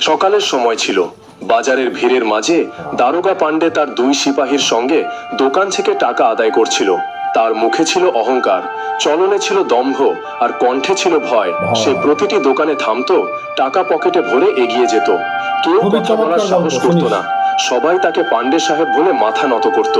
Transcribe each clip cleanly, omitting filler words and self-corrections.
সকালের সময় ছিল। বাজারের ভিড়ের মাঝে দারোগা পান্ডে তার দুই সিপাহীর সঙ্গে দোকান থেকে টাকা আদায় করছিল। তার মুখে ছিল অহংকার, চলনে ছিল দম্ভ, আর কণ্ঠে ছিল ভয়। সে প্রতিটি দোকানে থামতো, টাকা পকেটে ভরে এগিয়ে যেত। কেউ কথা বলার সাহস করতো না। সবাই তাকে পান্ডে সাহেব বলে মাথা নত করত।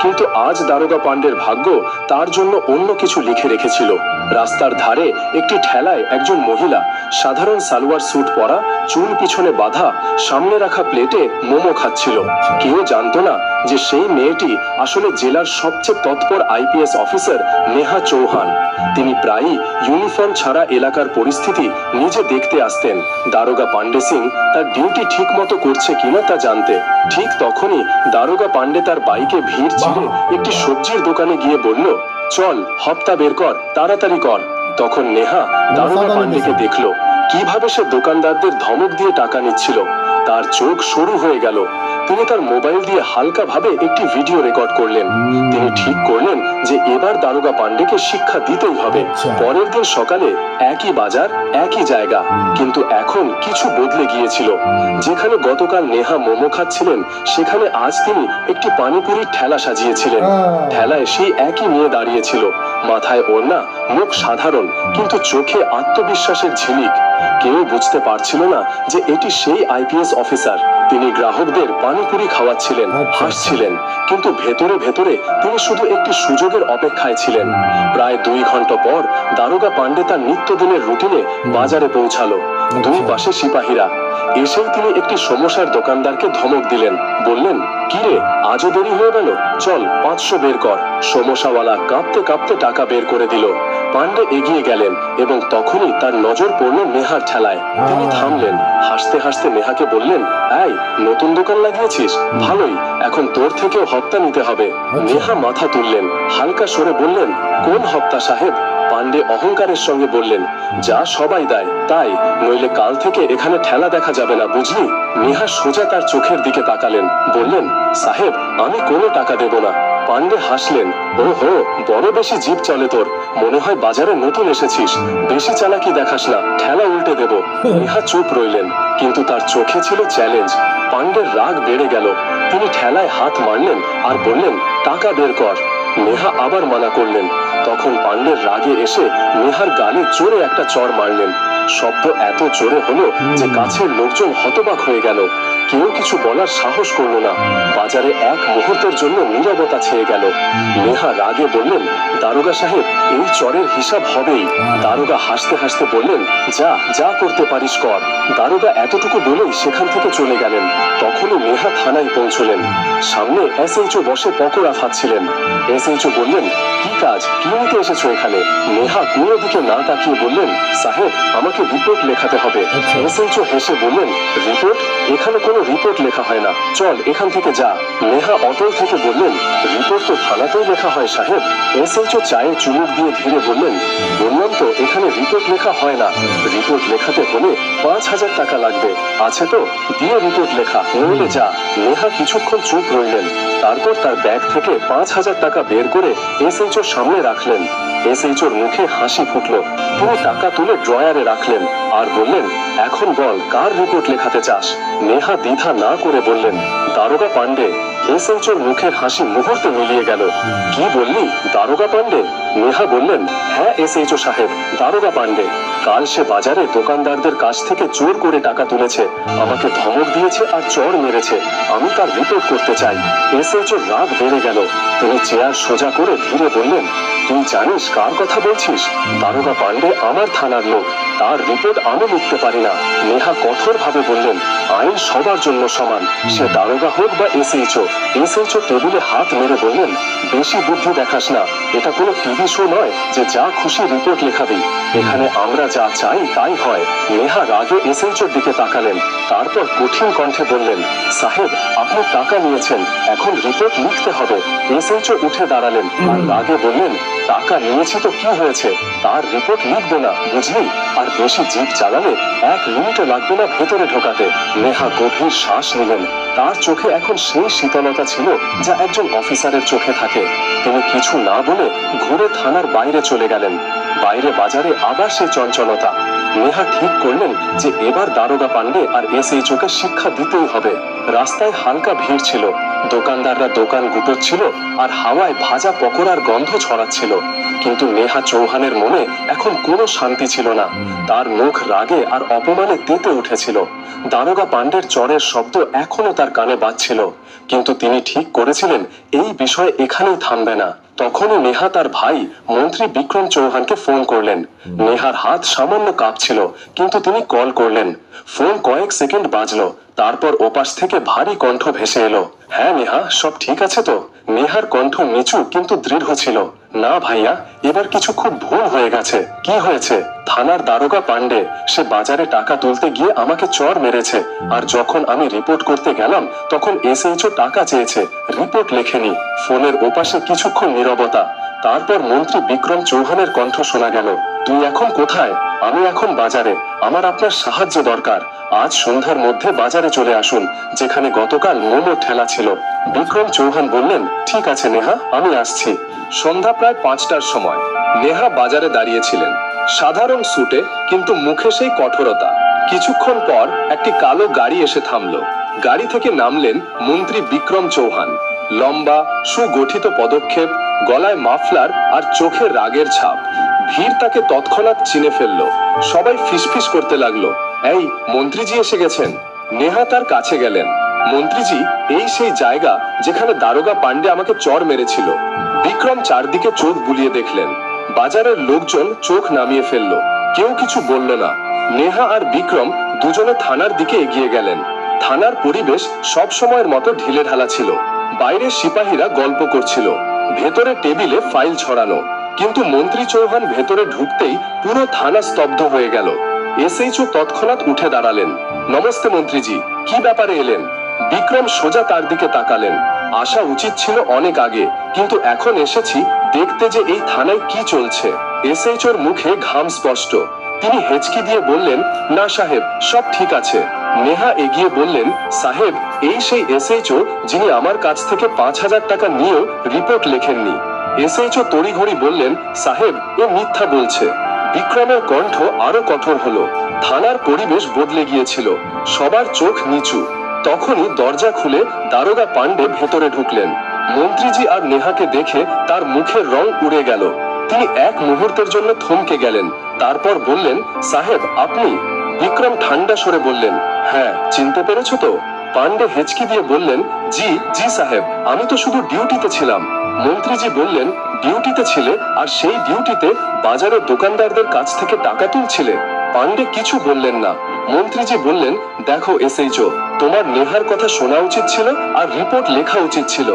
কিন্তু আজ দারোগা পান্ডের ভাগ্য তার জন্য অন্য কিছু লিখে রেখেছিল। রাস্তার ধারে একটি ঠেলায় একজন মহিলা, সাধারণ সালোয়ার স্যুট পরা, চুল পিছনে বাঁধা, সামনে রাখা প্লেটে মোমো খাচ্ছিল। কেউ জানতো না যে সেই মেয়েটি আসলে জেলার সবচেয়ে তৎপর আইপিএস অফিসার নেহা চৌহান। তিনি প্রায়ই ইউনিফর্ম ছাড়া এলাকার পরিস্থিতি নিজে দেখতে আসতেন, দারোগা পান্ডে সিং তার ডিউটি ঠিক মতো করছে কিনা তা জানতে। ঠিক তখনই দারোগা পান্ডে তার বাইকে ভিড় ছিঁড়ে একটি সবজির দোকানে গিয়ে বলল, চল হপ্তা বের কর, তাড়াতাড়ি কর। তখন নেহা দারোগা পান্ডেকে দেখলো, কিভাবে সে দোকানদারদের ধমক দিয়ে টাকা নিচ্ছিল। তার চোখ সরু হয়ে গেল। তিনি তার মোবাইল দিয়ে হালকা ভাবে একটি ভিডিও রেকর্ড করলেন। তিনি ঠিক করলেন যে এবার দারোগা পান্ডেকে শিক্ষা দিতেই হবে। পরের দিন সকালে একই বাজার, একই জায়গা, কিন্তু এখন কিছু বদলে গিয়েছিল। যেখানে গতকাল নেহা মোমো খাচ্ছিলেন, সেখানে আজ তিনি একটি পানিপুরির ঠেলা সাজিয়েছিলেন। ঠেলায় সেই একই মেয়ে দাঁড়িয়েছিল, মাথায় ওড়না, মুখ সাধারণ, কিন্তু চোখে আত্মবিশ্বাসের ঝিলিক। কেউ বুঝতে পারছিল না যে এটি সেই আইপিএস অফিসার। তিনি গ্রাহকদের পানিপুরি খাওয়াচ্ছিলেন, হাসছিলেন, কিন্তু ভেতরে ভেতরে তিনি শুধু একটি সুযোগের অপেক্ষায় ছিলেন। প্রায় 2 ঘন্টা পর দারোগা পান্ডে তার নিত্যদিনের রুটিনে বাজারে পৌঁছালো। দুই পাশে সিপাহীরা। এসেই তিনি একটি সমোসার দোকানদারকে ধমক দিলেন, বললেন, কিরে, আজও দেরি হয়ে গেল, চল 500 বের কর। সমোসাওয়ালা কাঁপতে কাঁপতে টাকা বের করে দিল। পান্ডে এগিয়ে গেলেন এবং তখনই তার নজর পড়ল নেহার ঠেলায়। তিনি থামলেন, হাসতে হাসতে নেহাকে বললেন, এই, নতুন দোকান লাগিয়েছিস? ভালোই, এখন তোর থেকেও হপ্তা নিতে হবে। নেহা মাথা তুললেন, হালকা সরে বললেন, কোন হপ্তা সাহেব? পান্ডে অহংকারের সঙ্গে বললেন, যা সবাই দেয় তাই, নইলে কাল থেকে এখানে ঠেলা দেখা যাবে না, বুঝলি? নেহা সোজা তার চোখের দিকে তাকালেন, বললেন, সাহেব, আমি কোনো টাকা দেব না। পান্ডে হাসলেন, ওহো, বড় বেশি জিভ চলে তোর, মনে হয় বাজারে নতুন এসেছিস, বেশি চালাকি দেখাস না, ঠেলা উল্টে দেব। নেহা চুপ রইলেন, কিন্তু তার চোখে ছিল চ্যালেঞ্জ। পান্ডের রাগ বেড়ে গেল। তিনি ঠেলায় হাত মারলেন আর বললেন, টাকা বের কর। নেহা আবার মানা করলেন। তখন পান্ডের রাগে এসে নেহার গালে জোরে একটা চড় মারলেন। শব্দ এত জোরে হলো যে কাছের লোকজন হতবাক হয়ে গেল। কেউ কিছু বলার সাহস করলো না। বাজারে এক মুহূর্তের জন্য নীরবতা ছেয়ে গেল। নেহা রাগে বললেন, দারোগা সাহেব, এই চড়ের হিসাব হবেই। দারোগা হাসতে হাসতে বললেন, যা যা করতে পারিস কর। দারোগা এতটুকু বলেই সেখান থেকে চলে গেলেন। তখনই নেহা থানায় পৌঁছলেন। সামনে এসএইচও বসে পকোড়া খাচ্ছিলেন। এসএইচও বললেন, কি কাজ, কি নিতে এসেছো এখানে? নেহা কোনো দিকে না তাকিয়ে বললেন, সাহেব, আমাকে রিপোর্ট লেখাতে হবে। এসএইচও হেসে বললেন, রিপোর্ট? এখানে কোনো রিপোর্ট লেখা হয় না, চল এখান থেকে যা। নেহা অটল থেকে বললেন, রিপোর্ট তো থানাতেই লেখা হয় সাহেব। এসএইচও চায়ে চুমুক দিয়ে ধীরে বললেন, বললাম তো এখানে রিপোর্ট লেখা হয় না। রিপোর্ট লেখাতে হলে 5000 টাকা লাগবে। আছে তো? দিয়ে রিপোর্ট লেখা, নইলে যা। নেহা কিছুক্ষণ চুপ রইলেন। তারপর তার ব্যাগ থেকে 5000 টাকা বের করে এসএইচওর সামনে রাখলেন। এসএইচওর মুখে হাসি ফুটলো। তিনি টাকা তুলে ড্রয়ারে রাখলেন আর বললেন, এখন বল, কার রিপোর্ট লেখাতে চাস? নেহা দ্বিধা না করে বললেন, দারোগা পান্ডে। এসএইচওর মুখের হাসি মুহূর্তে মিলিয়ে গেল। কি বললি, দারোগা পান্ডে? নেহা বললেন, হ্যাঁ এসএইচও সাহেব, দারোগা পান্ডে। কাল সে বাজারে দোকানদারদের কাছ থেকে জোর করে টাকা তুলেছে, আমাকে ধমক দিয়েছে আর চড় মেরেছে। আমি তার রিপোর্ট করতে চাই। এসএইচওর রাগ বেড়ে গেল। তিনি চেয়ার সোজা করে ধীরে বললেন, তুই জানিস কার কথা বলছিস? দারোগা পান্ডে আমার থানার লোক, তার রিপোর্ট আমি লিখতে পারি না। নেহা কঠোর ভাবে বললেন, আইন সবার জন্য সমান, সে দারোগা হোক বা এসএইচও। এসএইচও টেবিলে হাত মেরে বললেন, বেশি বুদ্ধি দেখাস না, এটা কোনো টিভি শো নয় যে যা খুশি রিপোর্ট লেখাবি। এখানে আমরা যা চাই তাই হয়। নেহা রাগে এসএইচওর দিকে তাকালেন, তারপর কঠিন কণ্ঠে বললেন, সাহেব, আপনি টাকা নিয়েছেন, এখন রিপোর্ট লিখতে হবে। এসএইচও উঠে দাঁড়ালেন আর রাগে বললেন, টাকা নিয়েছি তো কি হয়েছে, তার রিপোর্ট লিখবো না, বুঝলি? আর বেশি জিভ চালালে 1 মিনিটও লাগবে না ভেতরে ঢোকাতে। নেহা গভীর শ্বাস নিলেন। তার চোখে এখন সেই শীতলতা ছিল যা একজন অফিসারের চোখে থাকে। তিনি কিছু না বলে ঘুরে থানার বাইরে চলে গেলেন। বাইরে বাজারে আবার সেই চঞ্চলতা। নেহা ঠিক করলেন যে এবার দারোগা পান্ডে আর এসএইচওকে শিক্ষা দিতেই হবে। রাস্তায় হালকা ভিড় ছিল, দোকানদাররা দোকান গুটোচ্ছিল আর হাওয়ায় ভাজা পকোড়ার গন্ধ ছড়াচ্ছিল। কিন্তু নেহা চৌহানের মনে এখন কোনো শান্তি ছিল না। তার মুখ রাগে আর অপমানে তেতে উঠেছিল। দারোগা পান্ডের চড়ের শব্দ এখনো তার কানে বাজছিল, কিন্তু তিনি ঠিক করেছিলেন এই বিষয় এখানেই থামবে না। তখনই নেহা তার ভাই মন্ত্রী বিক্রম চৌহানকে ফোন করলেন। নেহার হাত সামান্য কাঁপছিল, কিন্তু তিনি কল করলেন। ফোন কয়েক সেকেন্ড বাজলো, তারপর ওপাশ থেকে ভারী কণ্ঠ ভেসে এলো। হ্যাঁ নেহা, সব ঠিক আছে তো? নেহার কণ্ঠ নিচু কিন্তু দৃঢ় ছিল। না ভাইয়া, এবার কিছু খুব ভুল হয়ে গেছে। কি হয়েছে? থানার দারোগা পান্ডে, সে বাজারে টাকা তুলতে গিয়ে আমাকে চড় মেরেছে, আর যখন আমি রিপোর্ট করতে গেলাম তখন এসএইচও টাকা চেয়েছে, রিপোর্ট লেখেনি। ফোনের ওপাশে কিছুক্ষণ নীরবতা, তারপর মন্ত্রী বিক্রম চৌহানের কণ্ঠ শোনা গেল। তুই এখন কোথায়? আমি এখন বাজারে, আমার আপনার সাহায্য দরকার। আজ সন্ধ্যার মধ্যে বাজারে চলে আসুন, যেখানে গতকাল মোমো ঠেলা ছিল। বিক্রম চৌহান বললেন, ঠিক আছে নেহা, আমি আসছি। সন্ধ্যা প্রায় 5টার সময় নেহা বাজারে দাঁড়িয়েছিলেন, সাধারণ স্যুটে কিন্তু মুখে সেই কঠোরতা। কিছুক্ষণ পর একটি কালো গাড়ি এসে থামলো। গাড়ি থেকে নামলেন মন্ত্রী বিক্রম চৌহান। লম্বা সুগঠিত পদক্ষেপ, গলায় মাফলার আর চোখে রাগের ছাপ। ভিড় তাকে তৎক্ষণাৎ চিনে ফেললো। সবাই ফিসফিস করতে লাগলো, এই মন্ত্রীজি এসে গেছেন। নেহা তার কাছে গেলেন। মন্ত্রীজি, এই সেই জায়গা যেখানে দারোগা পান্ডে আমাকে চড় মেরেছিল। বিক্রম চারদিকে চোখ বুলিয়ে দেখলেন। বাজারের লোকজন চোখ নামিয়ে ফেললো, কেউ কিছু বলল না। নেহা আর বিক্রম দুজনে থানার দিকে এগিয়ে গেলেন। থানার পরিবেশ সব সময়ের মতো ঢিলেঢালা ছিল। বাইরে সিপাহীরা গল্প করছিল, ভেতরে টেবিলে ফাইল ছড়ানো। কিন্তু মন্ত্রী চৌহান ভেতরে ঢুকতেই পুরো থানা স্তব্ধ হয়ে গেল। এসএইচও তৎক্ষণাৎ উঠে দাঁড়ালেন। নমস্তে মন্ত্রীজি, কি ব্যাপারে এলেন? বিক্রম সোজা তার দিকে তাকালেন। আসা উচিত ছিল অনেক আগে, কিন্তু এখন এসেছি দেখতে যে এই থানায় কি চলছে। এসএইচওর মুখে ঘাম স্পষ্ট। তিনি হেঁচকি দিয়ে বললেন, না সাহেব, সব ঠিক আছে। নেহা এগিয়ে বললেন, সাহেব, এই সেই এসএইচও যিনি আমার কাছ থেকে 5,000 টাকা নিয়েও রিপোর্ট লেখেননি। এসএইচও তড়িঘড়ি বললেন, সাহেব, এ মিথ্যা বলছে। বিক্রমের কণ্ঠ আরো কঠোর হলো। থানার পরিবেশ বদলে গিয়েছিল, সবার চোখ নিচু। তখনই দরজা খুলে দারোগা পান্ডে ভেতরে ঢুকলেন। মন্ত্রীজি আর নেহাকে দেখে তার মুখের রং উড়ে গেল। তিনি এক মুহূর্তের জন্য থমকে গেলেন, তারপর বললেন, সাহেব, আপনি? বিক্রম ঠান্ডা স্বরে বললেন, হ্যাঁ, চিনতে পেরেছো তো? পান্ডে হেঁচকি দিয়ে বললেন, জি জি সাহেব, আমি তো শুধু ডিউটিতে ছিলাম। মন্ত্রীজি বললেন, ডিউটিতে ছিলে, আর সেই ডিউটিতে বাজারের দোকানদারদের কাছ থেকে টাকা তুলছিলে? পান্ডে কিছু বললেন না। মন্ত্রীজি বললেন, দেখো এসএইচও, তোমার নেহার কথা শোনা উচিত ছিল আর রিপোর্ট লেখা উচিত ছিল।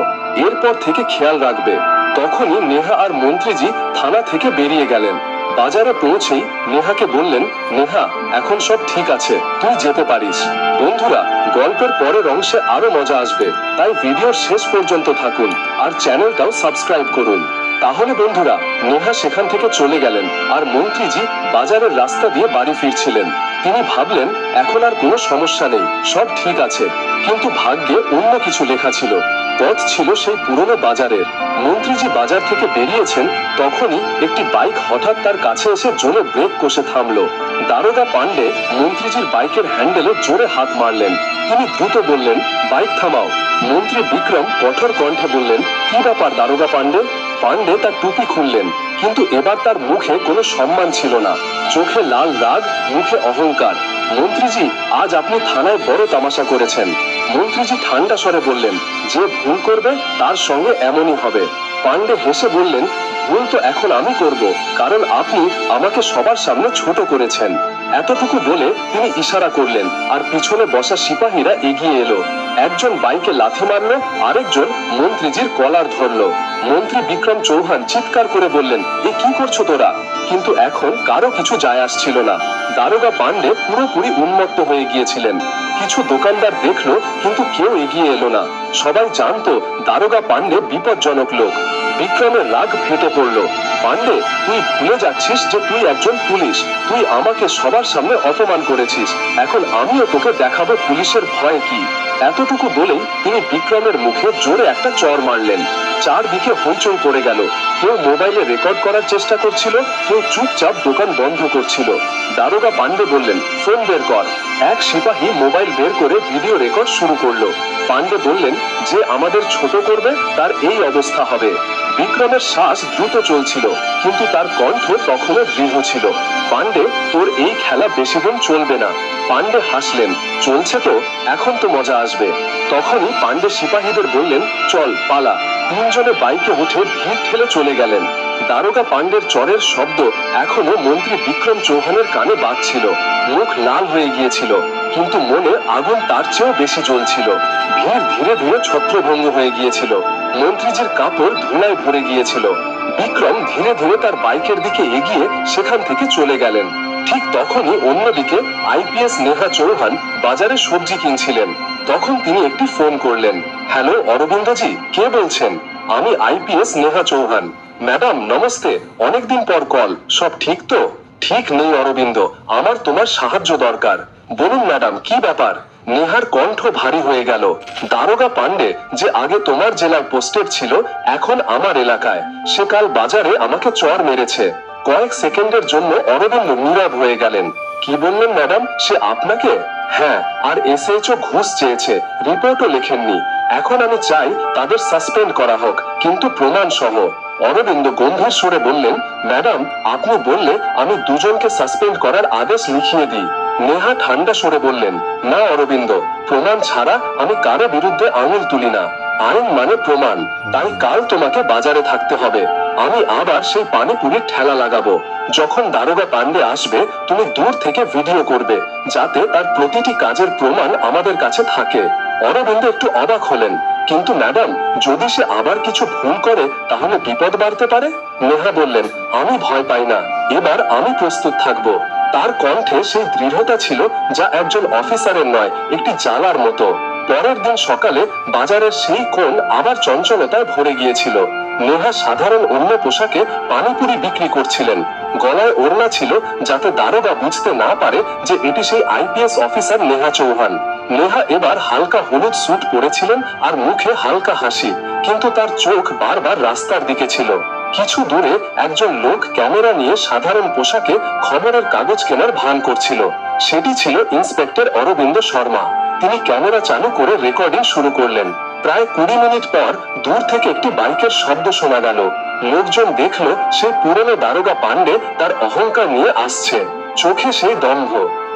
এরপর থেকে খেয়াল রাখবে। তখনই নেহা আর মন্ত্রীজি থানা থেকে বেরিয়ে গেলেন। বাজারে পৌঁছেই নেহাকে বললেন, নেহা, এখন সব ঠিক আছে, তুই যেতে পারিস। বন্ধুরা, গল্পের পরের অংশে আরো মজা আসবে, তাই ভিডিওর শেষ পর্যন্ত থাকুন আর চ্যানেলটাও সাবস্ক্রাইব করুন। তাহলে বন্ধুরা, নেহা সেখান থেকে চলে গেলেন আর মন্ত্রীজি বাজারের রাস্তা দিয়ে বাড়ি ফিরছিলেন। তিনি ভাবলেন এখন আর কোনো সমস্যা নেই, সব ঠিক আছে। কিন্তু ভাগ্যে অন্য কিছু লেখা ছিল। পথ ছিল সেই পুরনো বাজারের। মন্ত্রীজি বাজার থেকে বেরিয়েছেন, তখনই একটি বাইক হঠাৎ তার কাছে এসে জোরে ব্রেক কষে থামলো। দারোগা পান্ডে মন্ত্রীজির বাইকের হ্যান্ডেলে জোরে হাত মারলেন। তিনি দ্রুত বললেন, বাইক থামাও। মন্ত্রী বিক্রম কঠোর কণ্ঠে বললেন, কি ব্যাপার দারোগা পান্ডে? পান্ডে তার টুপি খুললেন, কিন্তু এবার তার মুখে কোনো সম্মান ছিল না। চোখে লাল রাগ, মুখে অহংকার। মন্ত্রীজি, আজ আপনি থানায় বড় তামাশা করেছেন। মন্ত্রীজি ঠান্ডা স্বরে বললেন, যে ভুল করবে তার সঙ্গে এমনই হবে। পান্ডে হেসে বললেন, ভুল তো এখন আমি করব, কারণ আপনি আমাকে সবার সামনে ছোট করেছেন। এতটুকু বলে তিনি ইশারা করলেন, আর পিছনে বসা সিপাহীরা এগিয়ে এলো। একজন বাইকে লাথি মারলো, আরেকজন মন্ত্রীজির কলার ধরলো। মন্ত্রী বিক্রম চৌহান চিৎকার করে বললেন, এ কি করছো তোরা? কিন্তু এখন কারো কিছু যায় আসছিল না। দারোগা পান্ডে পুরোপুরি উন্মত্ত হয়ে গিয়েছিলেন। কিছু দোকানদার দেখলো, কিন্তু কেউ এগিয়ে এলো না। সবাই জানতো দারোগা পান্ডে বিপজ্জনক লোক। বিক্রমের রাগ ফেটে পড়লো। পান্ডে, তুই ভুলে যাচ্ছিস যে তুই একজন পুলিশ। তুই আমাকে সবার সামনে অপমান করেছিস। এখন আমিও তোকে দেখাবো পুলিশের ভয় কি। এতটুকু বলেই তিনি বিক্রমের মুখে জোরে একটা চড় মারলেন। চারদিকে হইচই পড়ে গেল। কেউ মোবাইলে রেকর্ড করার চেষ্টা করছিল, কেউ চুপচাপ দোকান বন্ধ করছিল। দারোগা পান্ডে বললেন, ফোন বের কর। এক সিপাহী মোবাইল বের করে ভিডিও রেকর্ড শুরু করলো। পান্ডে বললেন, যে আমাদের ছোট করবে তার এই অবস্থা হবে। বিক্রমের শ্বাস দ্রুত চলছিল, কিন্তু তার কণ্ঠ তখনও দৃঢ় ছিল। পান্ডে, তোর এই খেলা বেশি দিন চলবে না। পান্ডে হাসলেন, চলছে তো, এখন তো মজা আসবে। তখনই পান্ডে সিপাহীদের বললেন, চল পালা। তিনজনে বাইকে উঠে ভিড় ঠেলে চলে গেলেন। দারোগা পান্ডের চরের শব্দ এখনো মন্ত্রী বিক্রম চৌহানের কানে বাজছিল। মুখ লাল হয়ে গিয়েছিল, কিন্তু মনে আগুন তার চেয়েও বেশি জ্বলছিল। ভিড় ধীরে ধীরে ছত্রভঙ্গ হয়ে গিয়েছিল। মন্ত্রীজির কাপড় ধুলায় ভরে গিয়েছিল। বিক্রম ধীরে ধীরে তার বাইকের দিকে এগিয়ে সেখান থেকে চলে গেলেন। ঠিক তখনই অন্যদিকে আইপিএস নেহা চৌহান বাজারে সবজি কিনছিলেন। তখন তিনি একটি ফোন করলেন। হ্যালো অরবিন্দজি, কে বলছেন? আমি আইপিএস নেহা চৌহান। ম্যাডাম নমস্তে, অনেকদিন পর কল। সব ঠিক তো? ঠিক নেই অরবিন্দ, আমার তোমার সাহায্য দরকার। বলুন ম্যাডাম, কি ব্যাপার? নেহার কণ্ঠ ভারী হয়ে গেল। দারোগা পান্ডে, যে আগে তোমার জেলার পোস্টেড ছিল, এখন আমার এলাকায়। সে কাল বাজারে আমাকে চড় মেরেছে। কয়েক সেকেন্ডের জন্য অরবিন্দ নীরব হয়ে গেলেন। কি বললেন ম্যাডাম, সে আপনাকে? হ্যাঁ, আর এসএইচও ঘুষ চেয়েছে, রিপোর্টও লেখেননি। এখন আমি চাই তাদের সাসপেন্ড করা হোক, কিন্তু প্রমাণ সহ। অরবিন্দ গম্ভীর সুরে বললেন, ম্যাডাম আপনি বললে আমি দুজনকে সাসপেন্ড করার আদেশ লিখিয়ে দিই। নেহা ঠান্ডা সুরে বললেন, না অরবিন্দ, প্রমাণ ছাড়া আমি কারো বিরুদ্ধে আঙুল তুলি না। আইন মানে প্রমাণ। তাই কাল তোমাকে বাজারে থাকতে হবে। আমি আবার সেই পানিপুরির ঠেলা লাগাবো। যখন দারোগা পান্ডে আসবে, তুমি দূর থেকে ভিডিও করবে, যাতে তার প্রতিটি কাজের প্রমাণ আমাদের কাছে থাকে। অরবিন্দ একটু অবাক হলেন, কিন্তু ম্যাডাম যদি সে আবার কিছু ভুল করে তাহলে বিপদ বাড়তে পারে। নেহা বললেন, আমি ভয় পাই না, এবার আমি প্রস্তুত থাকবো। তার কণ্ঠে সেই দৃঢ়তা ছিল যা একজন অফিসারের নয়, একটি জ্বালার মতো। পরের দিন সকালে বাজারের সেই কোণ আবার চঞ্চলতায় ভরে গিয়েছিল। নেহা সাধারণ অন্য পোশাকে পানিপুরি বিক্রি করছিলেন। গলায় ওড়না ছিল, যাতে দারোগা বুঝতে না পারে যে এটি সেই আইপিএস অফিসার নেহা চৌহান। নেহা এবার হালকা হলুদ স্যুট পরেছিলেন আর মুখে হালকা হাসি, কিন্তু তার চোখ বারবার রাস্তার দিকে ছিল। কিছু দূরে একজন লোক ক্যামেরা নিয়ে সাধারণ পোশাকে খবরের কাগজ কেনার ভান করছিল। সেটি ছিল ইন্সপেক্টর অরবিন্দ শর্মা। তিনি ক্যামেরা চালু করে রেকর্ডিং শুরু করলেন। প্রায় 20 মিনিট পর দূর থেকে একটি বাইকের শব্দ শোনা গেল। লোকজন দেখলো সেই পুরনো দারোগা পান্ডে তার অহংকার নিয়ে আসছে। চোখে সেই দম্ভ।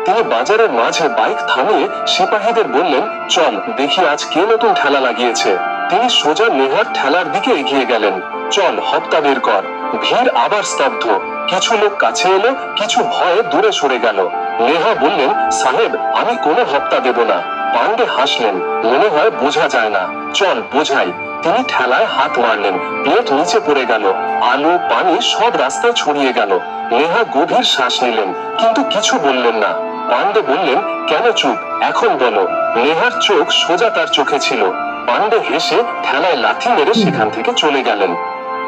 তিনি বাজারের মাঝে বাইক থামিয়ে সিপাহীদের বললেন, চল দেখি আজ কে নতুন ঠেলা লাগিয়েছে। তিনি সোজা নেহার ঠেলার দিকে এগিয়ে গেলেন। চল হপ্তা বের কর। ভিড় আবার স্তব্ধ। কিছু লোক কাছে এলো, কিছু ভয়ে দূরে সরে গেল। নেহা বললেন, সাহেব আমি কোনো হপ্তা দেব না। পান্ডে হাসলেন, মনে হয় বোঝা যায় না, চল বোঝাই। তিনি ঠেলায় হাত মারলেন, প্লেট নিচে পড়ে গেল। আলু পানি সব রাস্তায় ছড়িয়ে গেল। নেহা গভীর শ্বাস নিলেন, কিন্তু কিছু বললেন না। পান্ডে বললেন, কেন চুপ, এখন বলো। নেহার চোখ সোজা তার চোখে ছিল। পান্ডে হেসে ঠেলায় লাথি মেরে সেখান থেকে চলে গেলেন।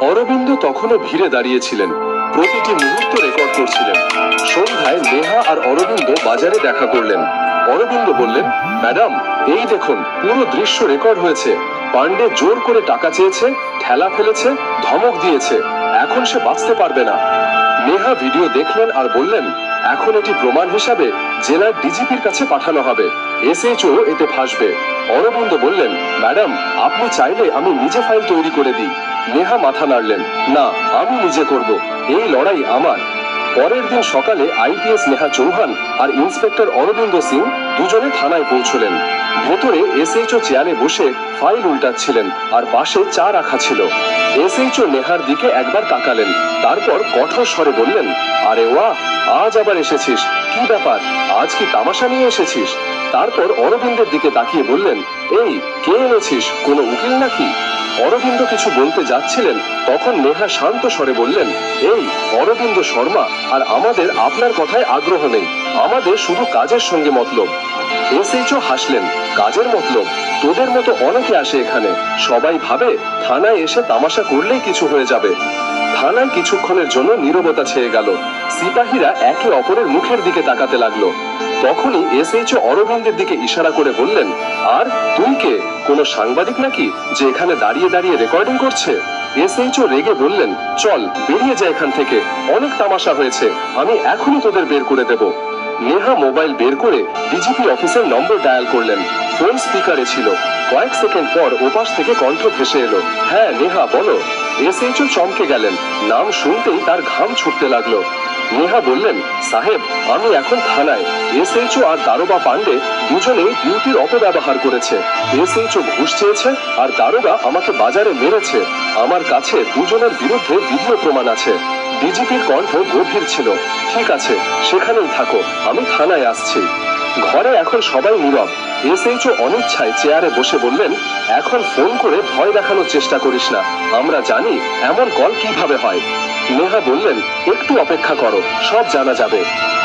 অরবিন্দ তখনও ভিড়ে দাঁড়িয়েছিলেন, প্রতিটি মুহূর্ত রেকর্ড করছিলেন। সন্ধ্যায় নেহা আর অরবিন্দ বাজারে দেখা করলেন। অরবিন্দ বললেন, ম্যাডাম এই দেখুন, পুরো দৃশ্য রেকর্ড হয়েছে। পান্ডে জোর করে টাকা চেয়েছে, ঠেলা ফেলেছে, ধমক দিয়েছে। এখন সে বাঁচতে পারবে না। নেহা ভিডিও দেখলেন আর বললেন, এখন এটি প্রমাণ হিসাবে জেলার ডিজিপির কাছে পাঠানো হবে। এসএইচও এতে ফাঁসবে। অরবিন্দ বললেন, ম্যাডাম আপনি চাইলে আমি নিজে ফাইল তৈরি করে দিই। নেহা মাথা নাড়লেন, না আমি নিজে করব, এই লড়াই আমার। পরের দিন সকালে আইপিএস নেহা চৌহান আর ইন্সপেক্টর অরবিন্দ সিং দুজনে থানায় পৌঁছলেন। ভেতরে এসএইচও চেয়ারে বসে ফাইল উল্টাচ্ছিলেন, আর পাশে চা রাখা ছিল। এসএইচও নেহার দিকে একবার তাকালেন, তারপর কঠোর স্বরে বললেন, আরে ওয়াহ, আজ আবার এসেছিস, কি ব্যাপার, আজ কি তামাশা নিয়ে এসেছিস? তারপর অরবিন্দের দিকে তাকিয়ে বললেন, এই কে এনেছিস, কোনো উকিল নাকি? অরবিন্দ কিছু বলতে যাচ্ছিলেন, তখন নেহা শান্ত স্বরে বললেন, এই অরবিন্দ শর্মা, আর আমাদের আপনার কথায় আগ্রহ নেই, আমাদের শুধু কাজের সঙ্গে মতলব। এসএইচও হাসলেন, কাজের মতলব? তোদের মতো অনেকে আসে এখানে, সবাই ভাবে থানায় এসে তামাশা করলেই কিছু হয়ে যাবে। থানায় কিছুক্ষণের জন্য নীরবতা ছেয়ে গেল। সিপাহীরা একে অপরের মুখের দিকে তাকাতে লাগলো। তখনই এসএইচও অরবিন্দের দিকে ইশারা করে বললেন, আর তুই কে, কোনো সাংবাদিক নাকি যে এখানে দাঁড়িয়ে দাঁড়িয়ে রেকর্ডিং করছে? এসএইচও রেগে বললেন, চল বেরিয়ে যা এখান থেকে, অনেক তামাশা হয়েছে, আমি এখনই তোদের বের করে দেব। নেহা মোবাইল বের করে ডিজিপি অফিসের নম্বর ডায়াল করলেন। ফোন স্পিকারে ছিল। কয়েক সেকেন্ড পর ওপাশ থেকে কণ্ঠ ভেসে এলো, হ্যাঁ নেহা বলো। এসএইচও চমকে গেলেন, নাম শুনতেই তার ঘাম ছুটতে লাগলো। নেহা বললেন, সাহেব আমি এখন থানায়। এসএইচও আর দারোগা পান্ডে দুজনেই ডিউটির অপব্যবহার করেছে। এসএইচও ঘুষ চেয়েছে আর দারোগা আমাকে বাজারে মেরেছে। আমার কাছে দুজনের বিরুদ্ধে ভিডিও প্রমাণ আছে। ডিজিপির কণ্ঠ গভীর ছিল, ঠিক আছে সেখানেই থাকো, আমি থানায় আসছি। ঘরে এখন সবাই নীরব। এসএইচও অনিচ্ছায় চেয়ারে বসে বললেন, এখন ফোন করে ভয় দেখানোর চেষ্টা করিস না, আমরা জানি এমন কল কিভাবে হয়। নেহা বললেন, একটু অপেক্ষা করো, সব জানা যাবে।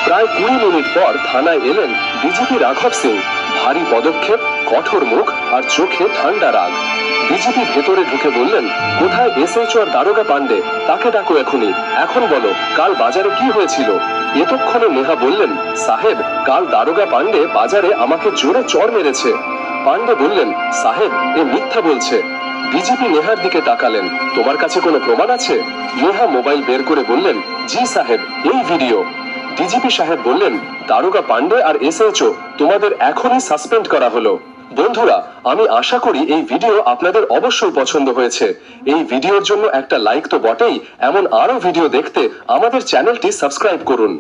প্রায় 20 মিনিট পর থানায় এলেন ডিজিপি রাঘব সিং। ভারী পদক্ষেপ, কঠোর মুখ আর চোখে ঠান্ডা রাগ। ডিজিপি ভেতরে ঢুকে বললেন, কোথায় এসএইচও আর দারোগা পান্ডে? তাকে ডাকো এখনই, এখন বলো কাল বাজারে কি হয়েছিল? এতক্ষণে নেহা বললেন, সাহেব কাল দারোগা পান্ডে বাজারে আমাকে জোরে চড় মেরেছে। পান্ডে বললেন, সাহেব এ মিথ্যা বলছে। ডিজিপি নেহার দিকে তাকালেন, তোমার কাছে কোনো প্রমাণ আছে? নেহা মোবাইল বের করে বললেন, জি সাহেব, এই ভিডিও। ডিজিপি সাহেব বললেন, দারোগা পান্ডে আর এসএইচও তোমাদের এখনই সাসপেন্ড করা হলো। বন্ধুরা, আমি আশা করি এই ভিডিও আপনাদের অবশ্যই পছন্দ হয়েছে। এই ভিডিওর জন্য একটা লাইক তো বটেই, এমন আরো ভিডিও দেখতে আমাদের চ্যানেলটি সাবস্ক্রাইব করুন।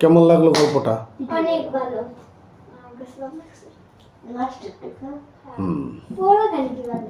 কেমন লাগলো গল্পটা? অনেক ভালো। লাস্ট পুরো কাহিনী ভালো।